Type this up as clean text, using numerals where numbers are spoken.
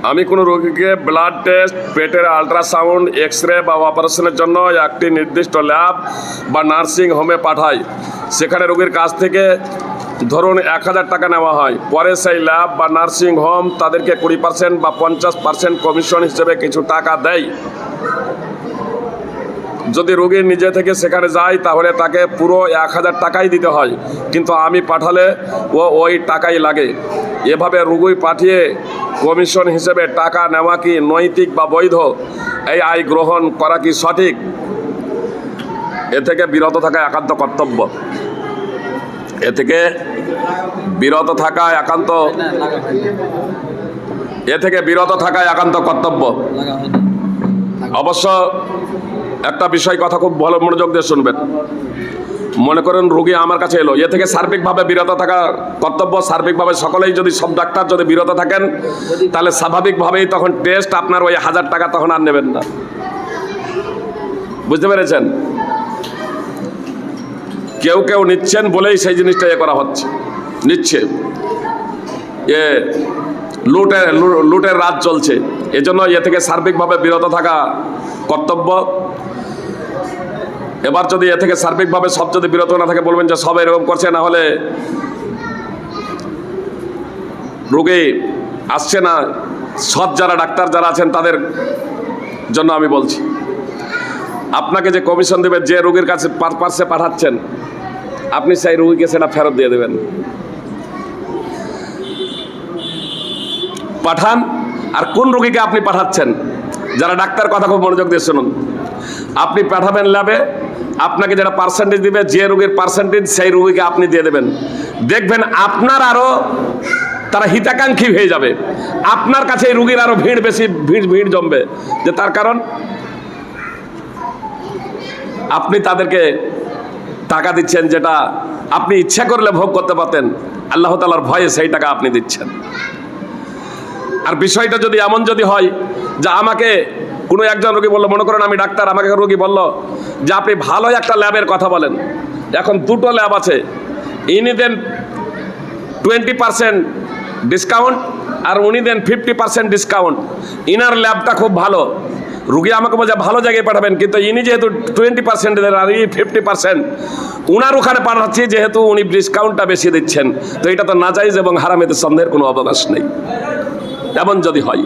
আমি কোনো রোগীকে ব্লাড টেস্ট, পেটের আল্ট্রাসাউন্ড, এক্স-রে বা অপারেশনের জন্য একটি নির্দিষ্ট ল্যাব বা নার্সিং হোমে পাঠাই। সেখানে রোগীর কাছ থেকে ধরুন 1000 টাকা নেওয়া হয়। পরে সেই ল্যাব বা নার্সিং হোম তাদেরকে 20% বা 50% কমিশন হিসেবে কিছু টাকা দেয়। যদি রোগী নিজে থেকে সেখানে যায় তাহলে তাকে পুরো 1000 টাকাই দিতে হয়, কিন্তু আমি পাঠালে ওই টাকাই লাগে। এভাবে রোগী পাঠিয়ে কমিশন হিসেবে টাকা নেওয়া কি নৈতিক বা বৈধ? এই আয় গ্রহণ করা কি সঠিক? এ থেকে বিরত থাকা একান্ত কর্তব্য। এ থেকে বিরত থাকা একান্ত কর্তব্য। অবশ্য একটা বিষয় কথা খুব ভালো মনোযোগ দিয়ে শুনবেন। মনে করেন রোগী আমার কাছে এলো, এ থেকে সার্বিকভাবে বিরত থাকা কর্তব্য। সার্বিকভাবে সকলেই যদি, সব ডাক্তার যদি বিরত থাকেন, তাহলে স্বাভাবিকভাবেই তখন টেস্ট আপনার ওই 1000 টাকা তখন আর নেবেন না। বুঝতে পেরেছেন? কেউ কেউ নিচ্ছেন বলেই সেই জিনিসটা করা হচ্ছে, নিচ্ছে। লুটের রাজ চলছে, এজন্য এ থেকে সার্বিকভাবে বিরত থাকা কর্তব্য। এবার যদি এ থেকে সার্বিকভাবে সব যদি বিরত না থাকে, বলবেন যে সব এরকম করছে, না হলে রোগী আসছে না। সৎ যারা ডাক্তার যারা আছেন তাদের জন্য আমি বলছি, আপনাকে যে কমিশন দেবে, যে রোগীর কাছে পার্সে পাঠাচ্ছেন, আপনি সেই রোগীকে সেটা ফেরত দিয়ে দেবেন। পাঠান। আর কোন রোগীকে আপনি পাঠাচ্ছেন, যারা ডাক্তার, কথা খুব মনোযোগ দিয়ে শুনুন। আপনি পাঠাবেন ল্যাবে, আপনাকে যেটা পার্সেন্টেজ দিবে, যে রোগীর পার্সেন্টেজ, সেই রোগীকে আপনি দিয়ে দেবেন। দেখবেন আপনার আরও তারা হিতাকাঙ্ক্ষী হয়ে যাবে, আপনার কাছে এই রোগীর আরও ভিড় জমবে। যে তার কারণ আপনি তাদেরকে টাকা দিচ্ছেন, যেটা আপনি ইচ্ছা করলে ভোগ করতে পারতেন, আল্লাহ তাআলার ভয়ে সেই টাকা আপনি দিচ্ছেন। আর বিষয়টা যদি এমন যদি হয় যে আমাকে কোনো একজন রোগী বললো, মনে করেন আমি ডাক্তার, আমাকে রোগী বললো যে আপনি ভালো একটা ল্যাবের কথা বলেন, এখন 2টো ল্যাব আছে, ইনি দেন 20% ডিসকাউন্ট আর উনি দেন 50% ডিসকাউন্ট। ইনার ল্যাবটা খুব ভালো। রুগী আমাকে বলছে ভালো জায়গায় পাঠাবেন, কিন্তু ইনি যেহেতু 20% দেন আর ইনি 50%, উনার ওখানে পাঠাচ্ছি যেহেতু উনি ডিসকাউন্টটা বেশি দিচ্ছেন, তো এটা তো নাজায়েজ এবং হারামেতে সন্দেহের কোনো অবকাশ নেই। এমন যদি হয়